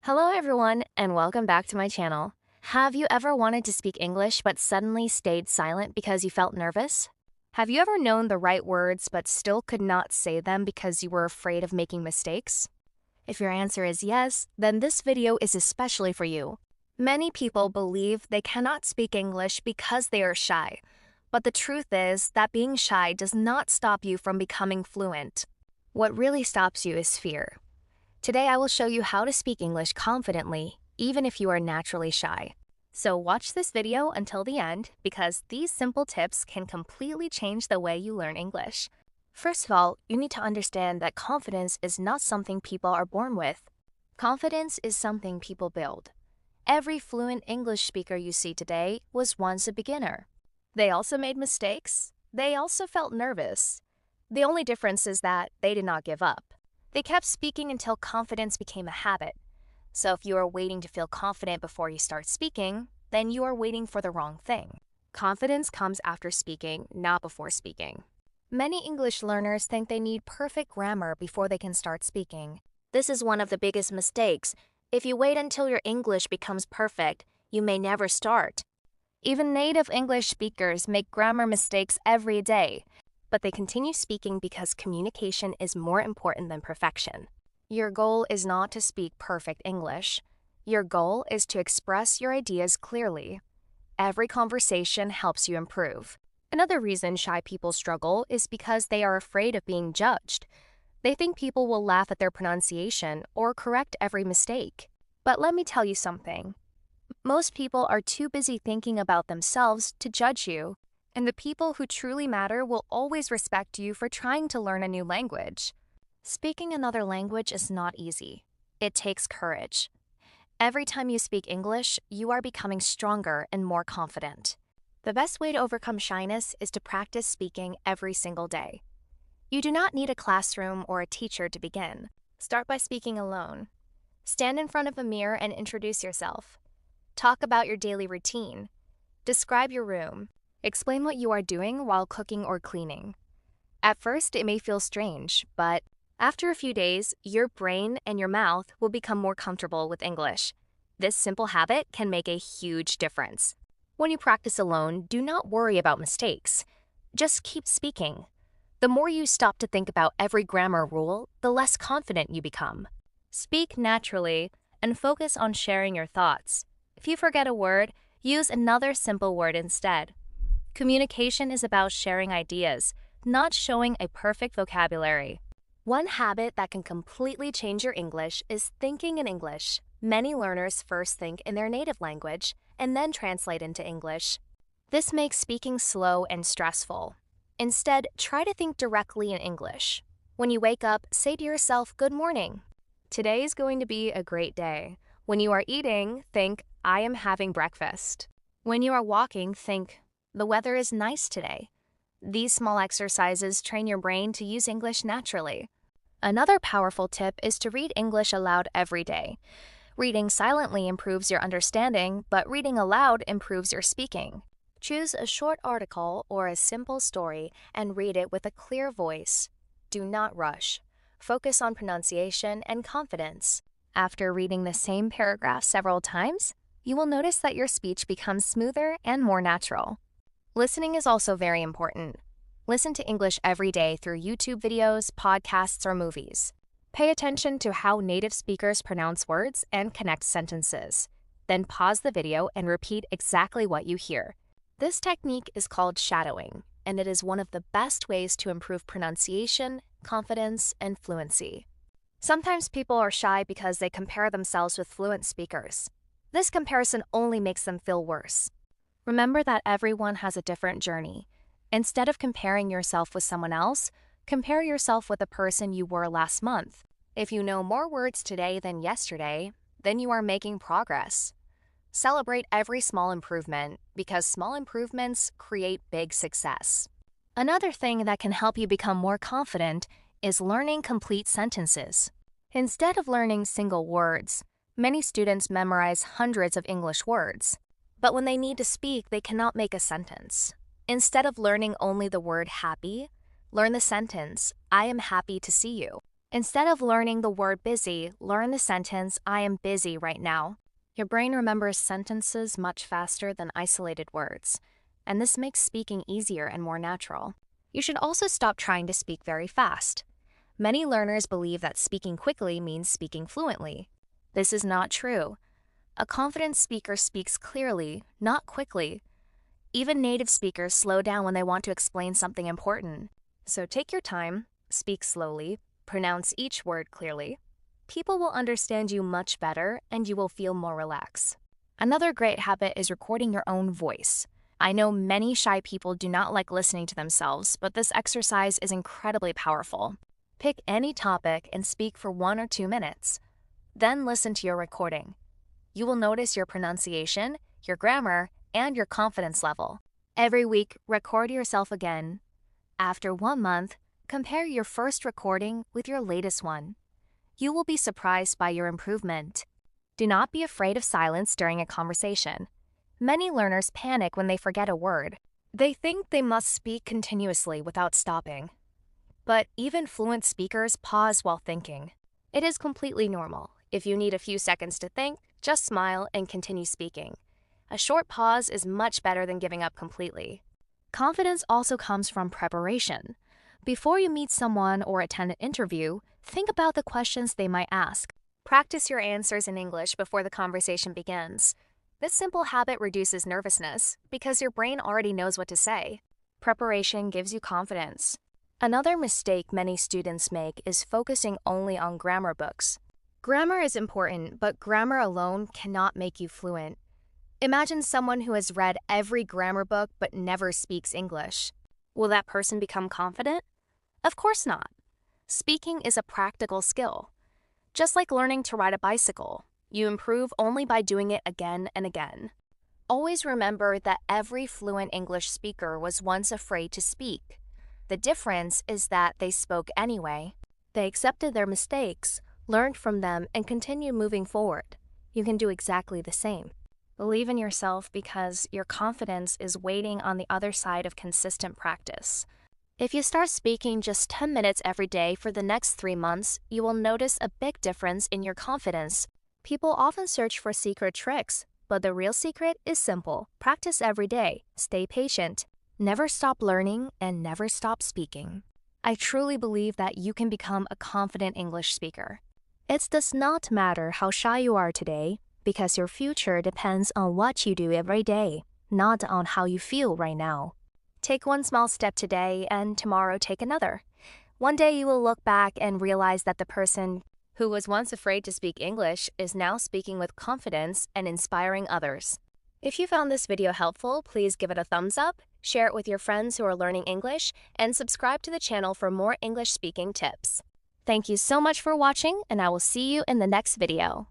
Hello everyone, and welcome back to my channel. Have you ever wanted to speak English but suddenly stayed silent because you felt nervous? Have you ever known the right words but still could not say them because you were afraid of making mistakes? If your answer is yes, then this video is especially for you. Many people believe they cannot speak English because they are shy, but the truth is that being shy does not stop you from becoming fluent. What really stops you is fear. Today I will show you how to speak English confidently, even if you are naturally shy. So watch this video until the end because these simple tips can completely change the way you learn English. First of all, you need to understand that confidence is not something people are born with. Confidence is something people build. Every fluent English speaker you see today was once a beginner. They also made mistakes. They also felt nervous. The only difference is that they did not give up. They kept speaking until confidence became a habit. So if you are waiting to feel confident before you start speaking, then you are waiting for the wrong thing. Confidence comes after speaking, not before speaking. Many English learners think they need perfect grammar before they can start speaking. This is one of the biggest mistakes. If you wait until your English becomes perfect, you may never start. Even native English speakers make grammar mistakes every day, but they continue speaking because communication is more important than perfection. Your goal is not to speak perfect English. Your goal is to express your ideas clearly. Every conversation helps you improve. Another reason shy people struggle is because they are afraid of being judged. They think people will laugh at their pronunciation or correct every mistake. But let me tell you something. Most people are too busy thinking about themselves to judge you. And the people who truly matter will always respect you for trying to learn a new language. Speaking another language is not easy. It takes courage. Every time you speak English, you are becoming stronger and more confident. The best way to overcome shyness is to practice speaking every single day. You do not need a classroom or a teacher to begin. Start by speaking alone. Stand in front of a mirror and introduce yourself. Talk about your daily routine. Describe your room. Explain what you are doing while cooking or cleaning. At first, it may feel strange, but after a few days, your brain and your mouth will become more comfortable with English. This simple habit can make a huge difference. When you practice alone, do not worry about mistakes. Just keep speaking. The more you stop to think about every grammar rule, the less confident you become. Speak naturally and focus on sharing your thoughts. If you forget a word, use another simple word instead. Communication is about sharing ideas, not showing a perfect vocabulary. One habit that can completely change your English is thinking in English. Many learners first think in their native language and then translate into English. This makes speaking slow and stressful. Instead, try to think directly in English. When you wake up, say to yourself, "Good morning." Today is going to be a great day. When you are eating, think, "I am having breakfast." When you are walking, think, "The weather is nice today." These small exercises train your brain to use English naturally. Another powerful tip is to read English aloud every day. Reading silently improves your understanding, but reading aloud improves your speaking. Choose a short article or a simple story and read it with a clear voice. Do not rush. Focus on pronunciation and confidence. After reading the same paragraph several times, you will notice that your speech becomes smoother and more natural. Listening is also very important. Listen to English every day through YouTube videos, podcasts, or movies. Pay attention to how native speakers pronounce words and connect sentences. Then pause the video and repeat exactly what you hear. This technique is called shadowing, and it is one of the best ways to improve pronunciation, confidence, and fluency. Sometimes people are shy because they compare themselves with fluent speakers. This comparison only makes them feel worse. Remember that everyone has a different journey. Instead of comparing yourself with someone else, compare yourself with the person you were last month. If you know more words today than yesterday, then you are making progress. Celebrate every small improvement because small improvements create big success. Another thing that can help you become more confident is learning complete sentences. Instead of learning single words, many students memorize hundreds of English words. But when they need to speak, they cannot make a sentence. Instead of learning only the word happy, learn the sentence, "I am happy to see you." Instead of learning the word busy, learn the sentence, I am busy right now. Your brain remembers sentences much faster than isolated words, and this makes speaking easier and more natural. You should also stop trying to speak very fast. Many learners believe that speaking quickly means speaking fluently. This is not true. A confident speaker speaks clearly, not quickly. Even native speakers slow down when they want to explain something important. So take your time, speak slowly, pronounce each word clearly. People will understand you much better and you will feel more relaxed. Another great habit is recording your own voice. I know many shy people do not like listening to themselves, but this exercise is incredibly powerful. Pick any topic and speak for 1 or 2 minutes. Then listen to your recording. You will notice your pronunciation, your grammar, and your confidence level. Every week, record yourself again. After 1 month, compare your first recording with your latest one. You will be surprised by your improvement. Do not be afraid of silence during a conversation. Many learners panic when they forget a word. They think they must speak continuously without stopping. But even fluent speakers pause while thinking. It is completely normal. If you need a few seconds to think, just smile and continue speaking. A short pause is much better than giving up completely. Confidence also comes from preparation. Before you meet someone or attend an interview, think about the questions they might ask. Practice your answers in English before the conversation begins. This simple habit reduces nervousness because your brain already knows what to say. Preparation gives you confidence. Another mistake many students make is focusing only on grammar books. Grammar is important, but grammar alone cannot make you fluent. Imagine someone who has read every grammar book but never speaks English. Will that person become confident? Of course not. Speaking is a practical skill. Just like learning to ride a bicycle, you improve only by doing it again and again. Always remember that every fluent English speaker was once afraid to speak. The difference is that they spoke anyway. They accepted their mistakes, learned from them, and continued moving forward. You can do exactly the same. Believe in yourself because your confidence is waiting on the other side of consistent practice. If you start speaking just 10 minutes every day for the next 3 months, you will notice a big difference in your confidence. People often search for secret tricks, but the real secret is simple. Practice every day, stay patient, never stop learning, and never stop speaking. I truly believe that you can become a confident English speaker. It does not matter how shy you are today, because your future depends on what you do every day, not on how you feel right now. Take one small step today, and tomorrow take another. One day you will look back and realize that the person who was once afraid to speak English is now speaking with confidence and inspiring others. If you found this video helpful, please give it a thumbs up, share it with your friends who are learning English, and subscribe to the channel for more English speaking tips. Thank you so much for watching, and I will see you in the next video.